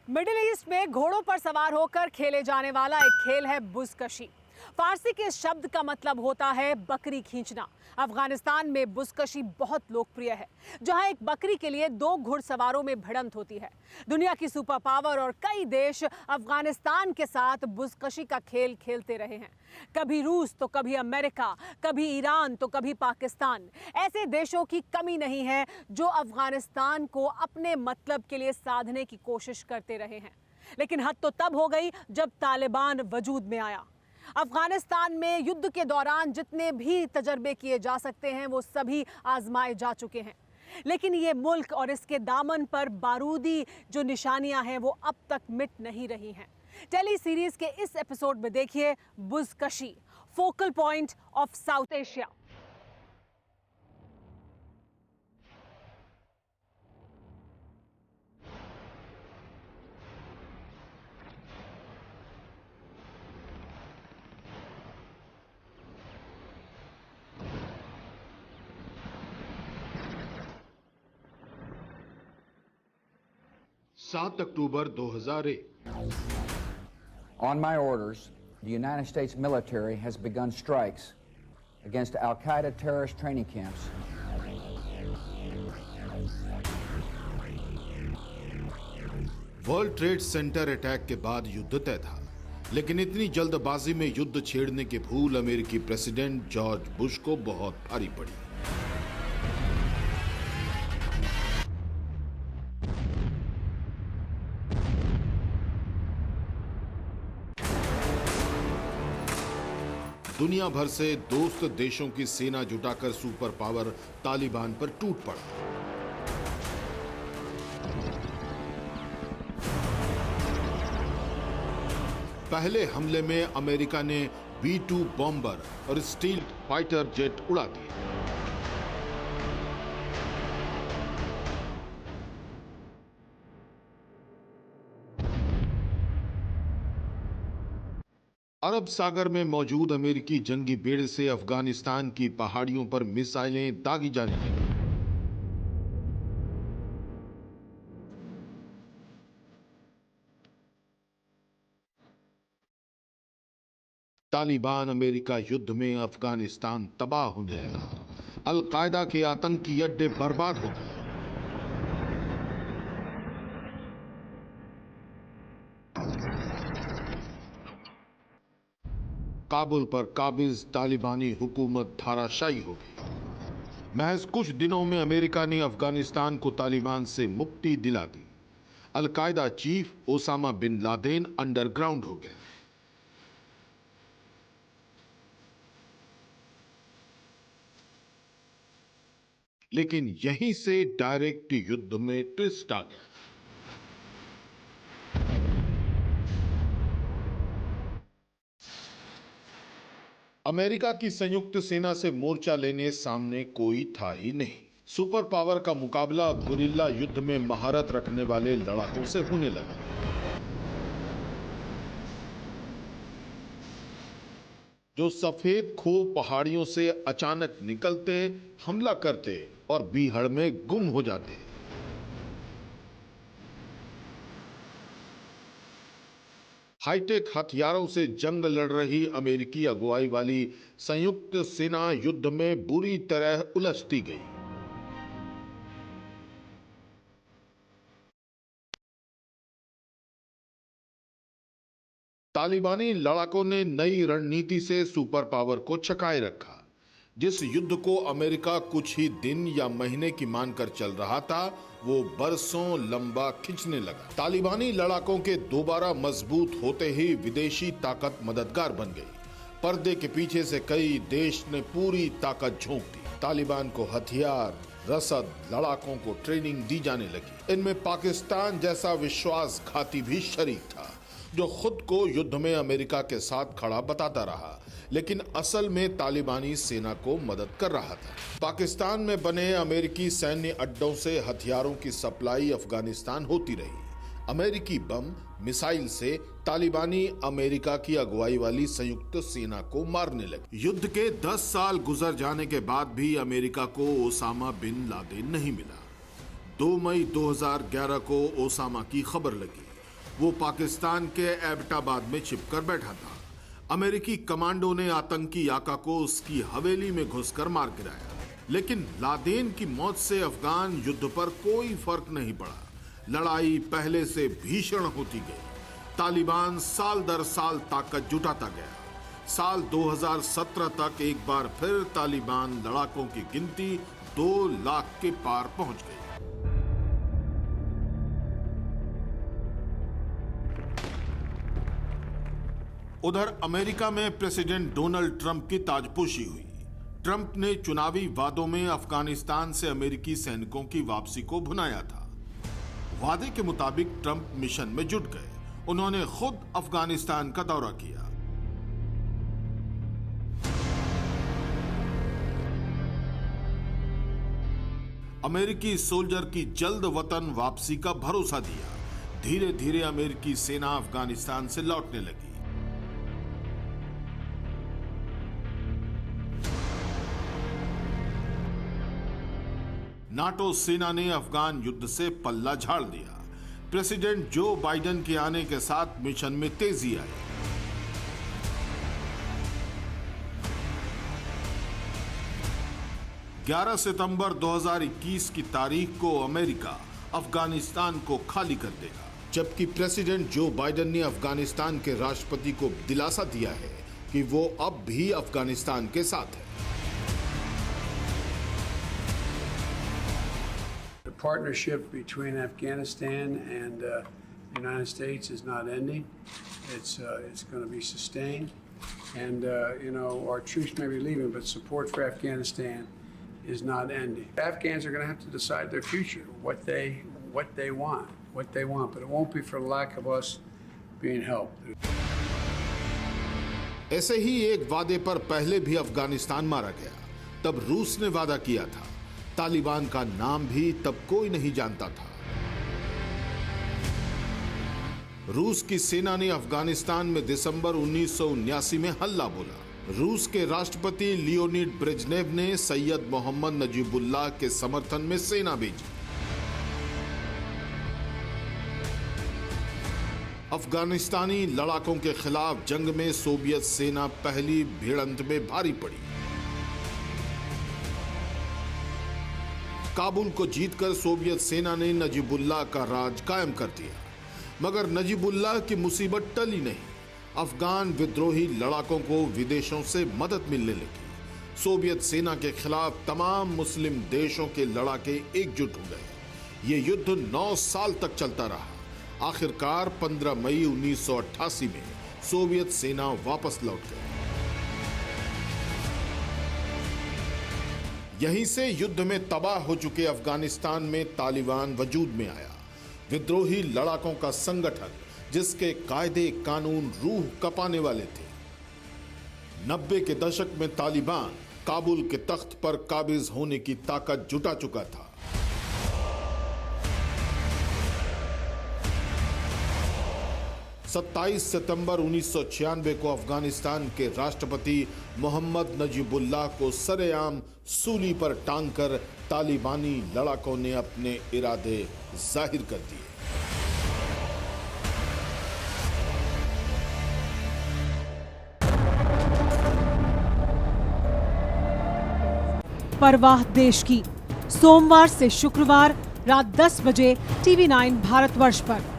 Middle east में घोड़ों पर सवार होकर खेले जाने वाला एक खेल है बुज़कशी। फारसी के शब्द का मतलब होता है बकरी खींचना। अफगानिस्तान में बुज़कशी बहुत लोकप्रिय है, जहां एक बकरी के लिए दो घुड़सवारों में भिड़ंत होती है। दुनिया की सुपर पावर और कई देश अफगानिस्तान के साथ बुज़कशी का खेल खेलते रहे हैं। कभी रूस तो कभी अमेरिका, कभी ईरान तो कभी पाकिस्तान। ऐसे देशों की कमी नहीं है जो अफगानिस्तान को अपने मतलब के लिए साधने की कोशिश करते रहे हैं। लेकिन हद तो तब हो गई जब तालिबान वजूद में आया। अफगानिस्तान में युद्ध के दौरान जितने भी तजर्बे किए जा सकते हैं वो सभी आजमाए जा चुके हैं, लेकिन ये मुल्क और इसके दामन पर बारूदी जो निशानियां हैं वो अब तक मिट नहीं रही हैं। टेली सीरीज के इस एपिसोड में देखिए buzkashi, focal point of South Asia. सात अक्टूबर 2001। On my orders, the United States military has begun strikes against Al-Qaeda terrorist training camps. World trade centre attack के बाद युद्ध तय था, लेकिन इतनी जल्दबाजी में युद्ध छेड़ने की भूल अमेरिकी प्रेसिडेंट जॉर्ज बुश को बहुत भारी पड़ी। दुनिया भर से दोस्त देशों की सेना जुटाकर सुपर पावर तालिबान पर टूट पड़ा। पहले हमले में अमेरिका ने B-2 बॉम्बर और स्टील फाइटर जेट उड़ा दिए। अरब सागर में मौजूद अमेरिकी जंगी बेड़े से अफगानिस्तान की पहाड़ियों पर मिसाइलें दागी जाने लगी। तालिबान अमेरिका युद्ध में अफगानिस्तान तबाह होने लगा। अल-कायदा के आतंकी अड्डे बर्बाद हो गए। काबुल पर काबिज तालिबानी हुकूमत धाराशायी हो गई। महज कुछ दिनों में अमेरिका ने अफगानिस्तान को तालिबान से मुक्ति दिला दी। Al-Qaeda chief Osama bin Laden underground हो गए। लेकिन यहीं से डायरेक्ट युद्ध में ट्विस्ट आ गया। अमेरिका की संयुक्त सेना से मोर्चा लेने सामने कोई था ही नहीं। सुपर पावर का मुकाबला गुरिल्ला युद्ध में महारत रखने वाले लड़ाकों से होने लगा। जो सफेद खो पहाड़ियों से अचानक निकलते, हमला करते और बीहड़ में गुम हो जाते। हाईटेक हथियारों से जंग लड़ रही अमेरिकी अगुवाई वाली संयुक्त सेना युद्ध में बुरी तरह उलझती गई। तालिबानी लड़ाकों ने नई रणनीति से सुपर पावर को छकाए रखा। जिस युद्ध को अमेरिका कुछ ही दिन या महीने की मानकर चल रहा था, वो बरसों लंबा खिंचने लगा। तालिबानी लड़ाकों के दोबारा मजबूत होते ही विदेशी ताकत मददगार बन गई। पर्दे के पीछे से कई देश ने पूरी ताकत झोंक दी। तालिबान को हथियार, रसद, लड़ाकों को ट्रेनिंग दी जाने लगी। इनमें पाकिस्तान जैसा विश्वासघाती भी शरीक था, जो खुद को युद्ध में अमेरिका के साथ खड़ा बताता रहा, लेकिन असल में तालिबानी सेना को मदद कर रहा था। पाकिस्तान में बने अमेरिकी सैन्य अड्डों से हथियारों की सप्लाई अफगानिस्तान होती रही। अमेरिकी बम, मिसाइल से तालिबानी अमेरिका की अगुवाई वाली संयुक्त सेना को मारने लगे। युद्ध के 10 साल गुजर जाने के बाद भी अमेरिका को ओसामा बिन लादेन नहीं मिला। 2 मई 2011 को ओसामा की खबर लगी। वो पाकिस्तान के एबटाबाद में छिपकर बैठा था। अमेरिकी कमांडो ने आतंकी आका को उसकी हवेली में घुसकर मार गिराया, लेकिन लादेन की मौत से अफगान युद्ध पर कोई फर्क नहीं पड़ा। लड़ाई पहले से भीषण होती गई। तालिबान साल दर साल ताकत जुटाता गया। साल 2017 तक एक बार फिर तालिबान लड़ाकों की गिनती 2 लाख के पार पहुंच गई। उधर अमेरिका में प्रेसिडेंट डोनाल्ड ट्रंप की ताजपोशी हुई। ट्रंप ने चुनावी वादों में अफगानिस्तान से अमेरिकी सैनिकों की वापसी को भुनाया था। वादे के मुताबिक ट्रंप मिशन में जुट गए। उन्होंने खुद अफगानिस्तान का दौरा किया। अमेरिकी सोल्जर की जल्द वतन वापसी का भरोसा दिया। धीरे धीरे अमेरिकी सेना अफगानिस्तान से लौटने लगी। नाटो सेना ने अफगान युद्ध से पल्ला झाड़ दिया। प्रेसिडेंट जो बाइडेन के आने के साथ मिशन में तेजी आई। ग्यारह सितंबर 2021 की तारीख को अमेरिका अफगानिस्तान को खाली कर देगा, जबकि प्रेसिडेंट जो बाइडेन ने अफगानिस्तान के राष्ट्रपति को दिलासा दिया है कि वो अब भी अफगानिस्तान के साथ है। The partnership between Afghanistan and the United States is not ending. It's going to be sustained, and our troops may be leaving, but support for Afghanistan is not ending. Afghans are going to have to decide their future, what they want, but it won't be for lack of us being helped. ऐसे ही एक वादे पर पहले भी अफगानिस्तान मारा गया। तब रूस ने वादा किया था। तालिबान का नाम भी तब कोई नहीं जानता था। रूस की सेना ने अफगानिस्तान में दिसंबर 1979 में हल्ला बोला। रूस के राष्ट्रपति लियोनिड ब्रेजनेव ने सैयद मोहम्मद नजीबुल्लाह के समर्थन में सेना भेजी। अफगानिस्तानी लड़ाकों के खिलाफ जंग में सोवियत सेना पहली भिड़ंत में भारी पड़ी। काबुल को जीतकर सोवियत सेना ने नजीबुल्लाह का राज कायम कर दिया, मगर नजीबुल्लाह की मुसीबत टली नहीं। अफगान विद्रोही लड़ाकों को विदेशों से मदद मिलने लगी। सोवियत सेना के खिलाफ तमाम मुस्लिम देशों के लड़ाके एकजुट हो गए। ये युद्ध 9 साल तक चलता रहा। आखिरकार 15 मई 1988 में सोवियत सेना वापस लौट गई। यहीं से युद्ध में तबाह हो चुके अफगानिस्तान में तालिबान वजूद में आया। विद्रोही लड़ाकों का संगठन जिसके कायदे कानून रूह कपाने वाले थे। 90 के दशक में तालिबान काबुल के तख्त पर काबिज होने की ताकत जुटा चुका था। सत्ताईस सितंबर 1996 को अफगानिस्तान के राष्ट्रपति मोहम्मद नजीबुल्लाह को सरेआम सूली पर टांगकर तालिबानी लड़ाकों ने अपने इरादे जाहिर कर दिए। परवाह देश की, सोमवार से शुक्रवार रात 10 बजे TV9 भारतवर्ष पर।